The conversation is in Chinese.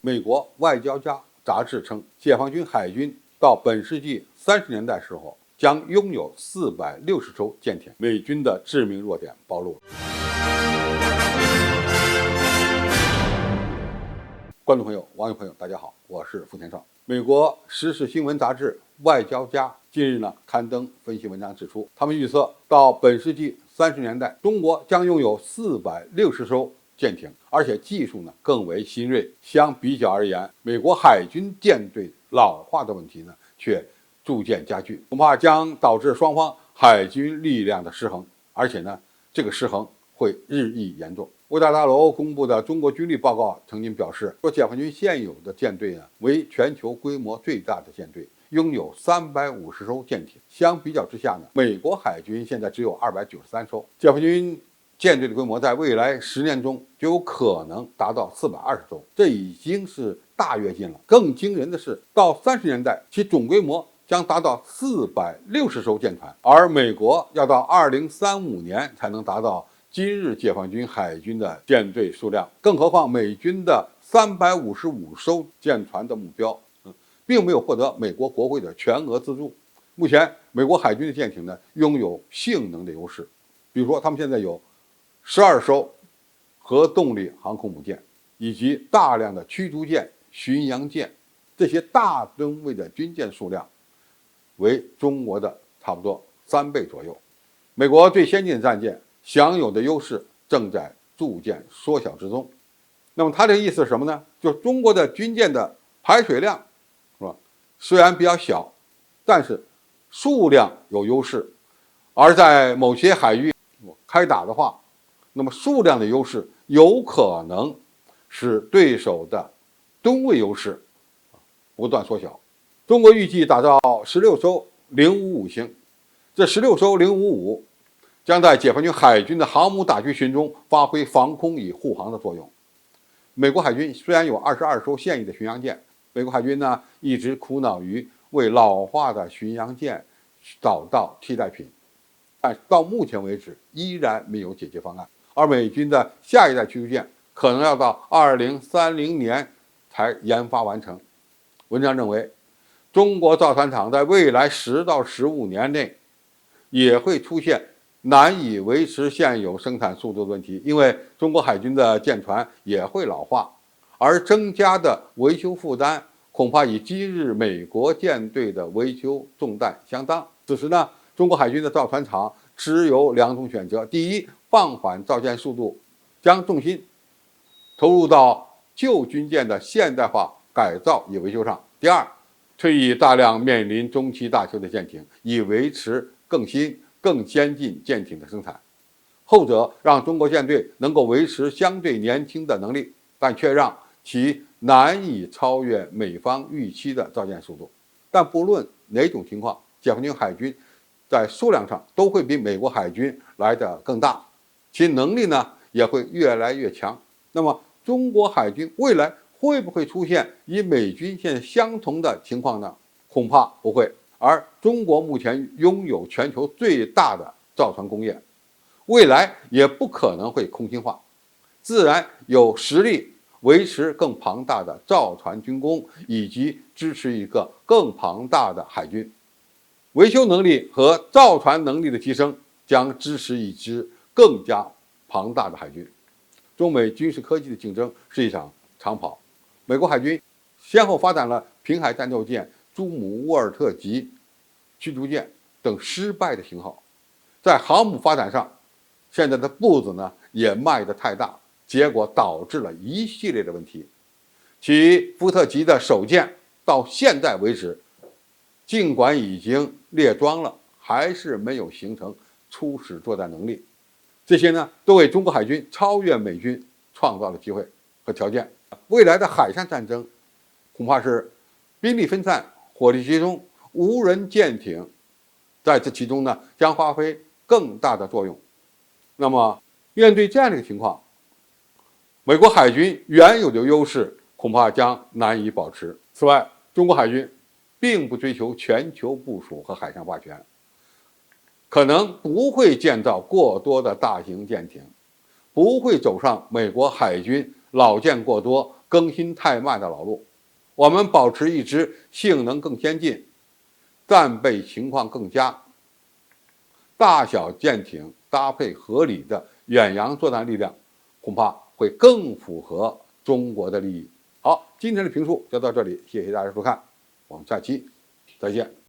美国外交家杂志称，解放军海军到本世纪30年代时候将拥有460艘舰艇。美军的致命弱点暴露了。观众朋友、网友朋友，大家好，我是付天少。美国时事新闻杂志《外交家》近日刊登分析文章指出，他们预测到本世纪30年代，中国将拥有460艘舰艇，而且技术更为新锐。相比较而言，美国海军舰队老化的问题却逐渐加剧，恐怕将导致双方海军力量的失衡，而且这个失衡会日益严重。五角大楼公布的中国军力报告曾经表示，说解放军现有的舰队为全球规模最大的舰队，拥有350艘舰艇。相比较之下美国海军现在只有293艘。解放军舰队的规模在未来10年中就有可能达到420艘，这已经是大跃进了。更惊人的是，到30年代，其总规模将达到460艘舰船，而美国要到2035年才能达到今日解放军海军的舰队数量。更何况美军的355艘舰船的目标，并没有获得美国国会的全额资助。目前，美国海军的舰艇拥有性能的优势，比如说，他们现在有12艘核动力航空母舰，以及大量的驱逐舰、巡洋舰，这些大吨位的军舰数量为中国的差不多3倍左右。美国最先进的战舰享有的优势正在逐渐缩小之中。那么它的意思是什么呢？就是中国的军舰的排水量是吧，虽然比较小，但是数量有优势，而在某些海域开打的话，那么数量的优势有可能使对手的吨位优势不断缩小。中国预计打造16艘055型，这16艘055将在解放军海军的航母打击群中发挥防空与护航的作用。美国海军虽然有22艘现役的巡洋舰，美国海军一直苦恼于为老化的巡洋舰找到替代品，但到目前为止依然没有解决方案。而美军的下一代驱逐舰可能要到2030年才研发完成。文章认为，中国造船厂在未来10到15年内也会出现难以维持现有生产速度的问题，因为中国海军的舰船也会老化，而增加的维修负担恐怕与今日美国舰队的维修重担相当。此时中国海军的造船厂只有2种选择：第一，放缓造舰速度，将重心投入到旧军舰的现代化改造与维修上；第二，退役大量面临中期大修的舰艇，以维持更新更先进舰艇的生产。后者让中国舰队能够维持相对年轻的能力，但却让其难以超越美方预期的造舰速度。但不论哪种情况，解放军海军在数量上都会比美国海军来得更大，其能力也会越来越强。那么中国海军未来会不会出现与美军现在相同的情况呢？恐怕不会。而中国目前拥有全球最大的造船工业，未来也不可能会空心化，自然有实力维持更庞大的造船军工，以及支持一个更庞大的海军。维修能力和造船能力的提升将支持一支更加庞大的海军。中美军事科技的竞争是一场长跑。美国海军先后发展了平海战斗舰、朱姆沃尔特级驱逐舰等失败的型号，在航母发展上，现在的步子也迈得太大，结果导致了一系列的问题。其福特级的首舰到现在为止，尽管已经列装了，还是没有形成初始作战能力。这些都为中国海军超越美军创造了机会和条件。未来的海上战争恐怕是兵力分散、火力集中，无人舰艇在这其中将发挥更大的作用。那么面对这样的一个情况，美国海军原有的优势恐怕将难以保持。此外，中国海军并不追求全球部署和海上霸权，可能不会建造过多的大型舰艇，不会走上美国海军老舰过多、更新太慢的老路，我们保持一支性能更先进、战备情况更佳、大小舰艇搭配合理的远洋作战力量，恐怕会更符合中国的利益。好，今天的评述就到这里，谢谢大家收看，我们下期再见。